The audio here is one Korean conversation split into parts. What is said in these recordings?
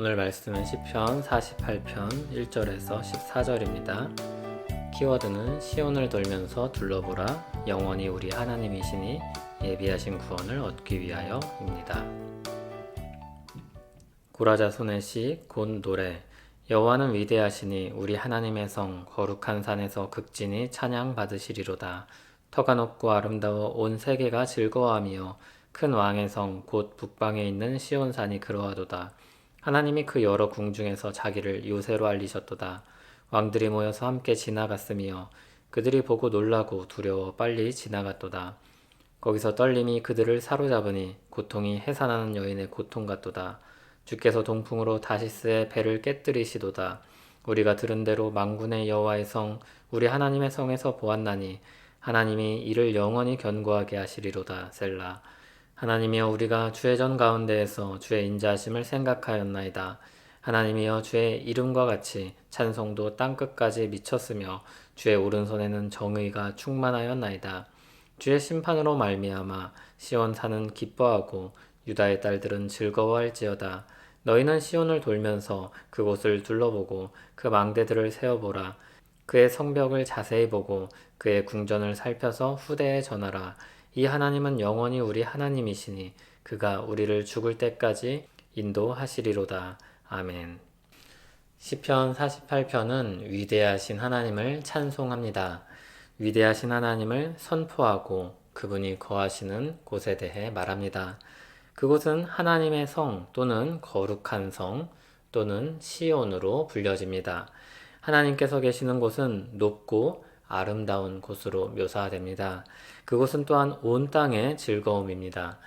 오늘 말씀은 시편 48편 1절에서 14절입니다. 키워드는 시온을 돌면서 둘러보라, 영원히 우리 하나님이시니 예비하신 구원을 얻기 위하여입니다. 고라자손의 시 곧 노래. 여호와는 위대하시니 우리 하나님의 성 거룩한 산에서 극진히 찬양 받으시리로다. 터가 높고 아름다워 온 세계가 즐거워하며 큰 왕의 성 곧 북방에 있는 시온산이 그러하도다. 하나님이 그 여러 궁중에서 자기를 요새로 알리셨도다. 왕들이 모여서 함께 지나갔으며 그들이 보고 놀라고 두려워 빨리 지나갔도다. 거기서 떨림이 그들을 사로잡으니 고통이 해산하는 여인의 고통 같도다. 주께서 동풍으로 다시스의 배를 깨뜨리시도다. 우리가 들은 대로 만군의 여호와의 성 우리 하나님의 성에서 보았나니 하나님이 이를 영원히 견고하게 하시리로다. 셀라. 하나님이여, 우리가 주의 전 가운데에서 주의 인자하심을 생각하였나이다. 하나님이여, 주의 이름과 같이 찬송도 땅끝까지 미쳤으며 주의 오른손에는 정의가 충만하였나이다. 주의 심판으로 말미암아 시온 산은 기뻐하고 유다의 딸들은 즐거워할지어다. 너희는 시온을 돌면서 그곳을 둘러보고 그 망대들을 세어보라. 그의 성벽을 자세히 보고 그의 궁전을 살펴서 후대에 전하라. 이 하나님은 영원히 우리 하나님이시니 그가 우리를 죽을 때까지 인도하시리로다. 아멘. 시편 48편은 위대하신 하나님을 찬송합니다. 위대하신 하나님을 선포하고 그분이 거하시는 곳에 대해 말합니다. 그곳은 하나님의 성 또는 거룩한 성 또는 시온으로 불려집니다. 하나님께서 계시는 곳은 높고 아름다운 곳으로 묘사됩니다. 그곳은 또한 온 땅의 즐거움입니다.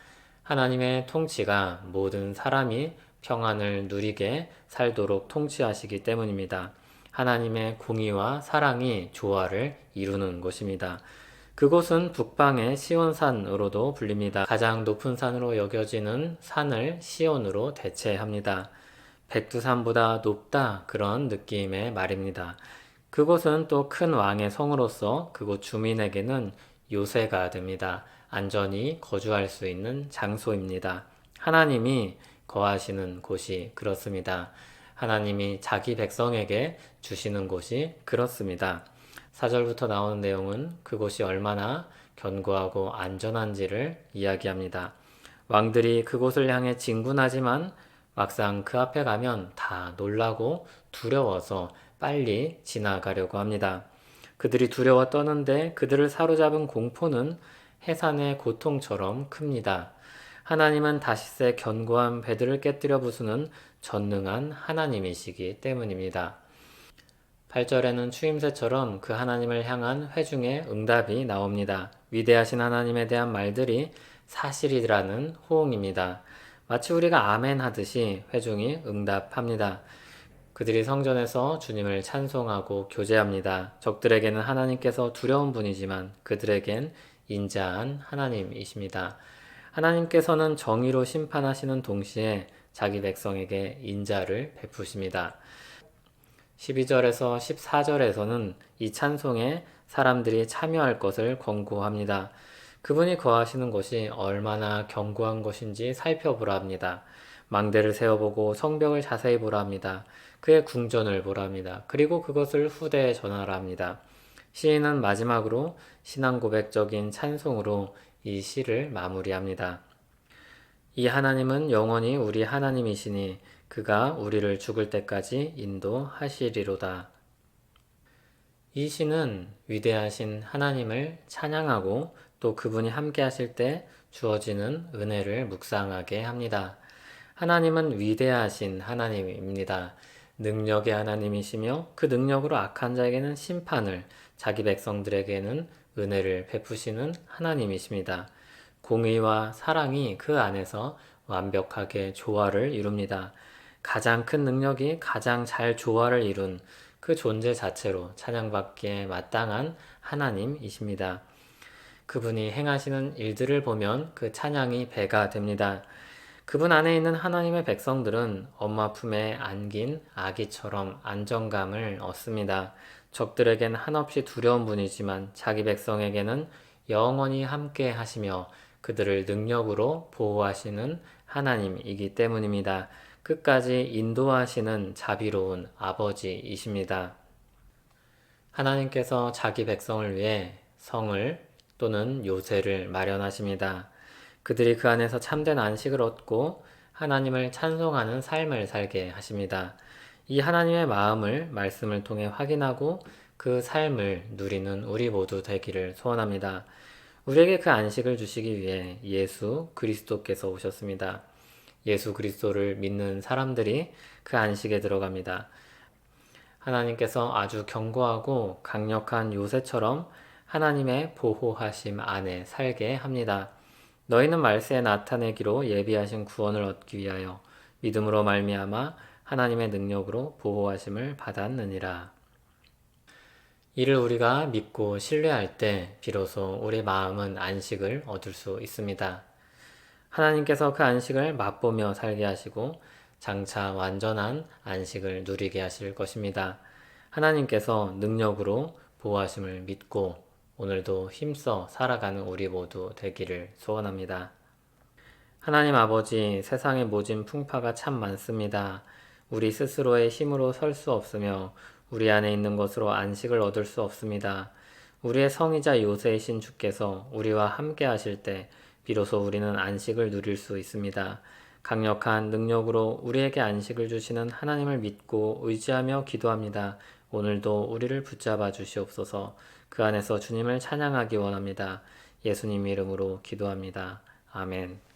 하나님의 통치가 모든 사람이 평안을 누리게 살도록 통치하시기 때문입니다. 하나님의 공의와 사랑이 조화를 이루는 곳입니다. 그곳은 북방의 시온산으로도 불립니다. 가장 높은 산으로 여겨지는 산을 시온으로 대체합니다. 백두산보다 높다, 그런 느낌의 말입니다. 그곳은 또 큰 왕의 성으로서 그곳 주민에게는 요새가 됩니다. 안전히 거주할 수 있는 장소입니다. 하나님이 거하시는 곳이 그렇습니다. 하나님이 자기 백성에게 주시는 곳이 그렇습니다. 4절부터 나오는 내용은 그곳이 얼마나 견고하고 안전한지를 이야기합니다. 왕들이 그곳을 향해 진군하지만 막상 그 앞에 가면 다 놀라고 두려워서 빨리 지나가려고 합니다. 그들이 두려워 떠는데 그들을 사로잡은 공포는 해산의 고통처럼 큽니다. 하나님은 다시스의 견고한 배들을 깨뜨려 부수는 전능한 하나님이시기 때문입니다. 8절에는 추임새처럼 그 하나님을 향한 회중의 응답이 나옵니다. 위대하신 하나님에 대한 말들이 사실이라는 호응입니다. 마치 우리가 아멘 하듯이 회중이 응답합니다. 그들이 성전에서 주님을 찬송하고 교제합니다. 적들에게는 하나님께서 두려운 분이지만 그들에겐 인자한 하나님이십니다. 하나님께서는 정의로 심판하시는 동시에 자기 백성에게 인자를 베푸십니다. 12절에서 14절에서는 이 찬송에 사람들이 참여할 것을 권고합니다. 그분이 거하시는 곳이 얼마나 견고한 것인지 살펴보라 합니다. 망대를 세워보고 성벽을 자세히 보라 합니다. 그의 궁전을 보라 합니다. 그리고 그것을 후대에 전하라 합니다. 시인은 마지막으로 신앙 고백적인 찬송으로 이 시를 마무리합니다. 이 하나님은 영원히 우리 하나님이시니 그가 우리를 죽을 때까지 인도하시리로다. 이 시는 위대하신 하나님을 찬양하고 또 그분이 함께 하실 때 주어지는 은혜를 묵상하게 합니다. 하나님은 위대하신 하나님입니다. 능력의 하나님이시며 그 능력으로 악한 자에게는 심판을, 자기 백성들에게는 은혜를 베푸시는 하나님이십니다. 공의와 사랑이 그 안에서 완벽하게 조화를 이룹니다. 가장 큰 능력이 가장 잘 조화를 이룬 그 존재 자체로 찬양받기에 마땅한 하나님이십니다. 그분이 행하시는 일들을 보면 그 찬양이 배가 됩니다. 그분 안에 있는 하나님의 백성들은 엄마 품에 안긴 아기처럼 안정감을 얻습니다. 적들에겐 한없이 두려운 분이지만 자기 백성에게는 영원히 함께 하시며 그들을 능력으로 보호하시는 하나님이기 때문입니다. 끝까지 인도하시는 자비로운 아버지이십니다. 하나님께서 자기 백성을 위해 성을 또는 요새를 마련하십니다. 그들이 그 안에서 참된 안식을 얻고 하나님을 찬송하는 삶을 살게 하십니다. 이 하나님의 마음을 말씀을 통해 확인하고 그 삶을 누리는 우리 모두 되기를 소원합니다. 우리에게 그 안식을 주시기 위해 예수 그리스도께서 오셨습니다. 예수 그리스도를 믿는 사람들이 그 안식에 들어갑니다. 하나님께서 아주 견고하고 강력한 요새처럼 하나님의 보호하심 안에 살게 합니다. 너희는 말세에 나타내기로 예비하신 구원을 얻기 위하여 믿음으로 말미암아 하나님의 능력으로 보호하심을 받았느니라. 이를 우리가 믿고 신뢰할 때 비로소 우리 마음은 안식을 얻을 수 있습니다. 하나님께서 그 안식을 맛보며 살게 하시고 장차 완전한 안식을 누리게 하실 것입니다. 하나님께서 능력으로 보호하심을 믿고 오늘도 힘써 살아가는 우리 모두 되기를 소원합니다. 하나님 아버지, 세상의 모진 풍파가 참 많습니다. 우리 스스로의 힘으로 설 수 없으며 우리 안에 있는 것으로 안식을 얻을 수 없습니다. 우리의 성이자 요새이신 주께서 우리와 함께 하실 때 비로소 우리는 안식을 누릴 수 있습니다. 강력한 능력으로 우리에게 안식을 주시는 하나님을 믿고 의지하며 기도합니다. 오늘도 우리를 붙잡아 주시옵소서. 그 안에서 주님을 찬양하기 원합니다. 예수님 이름으로 기도합니다. 아멘.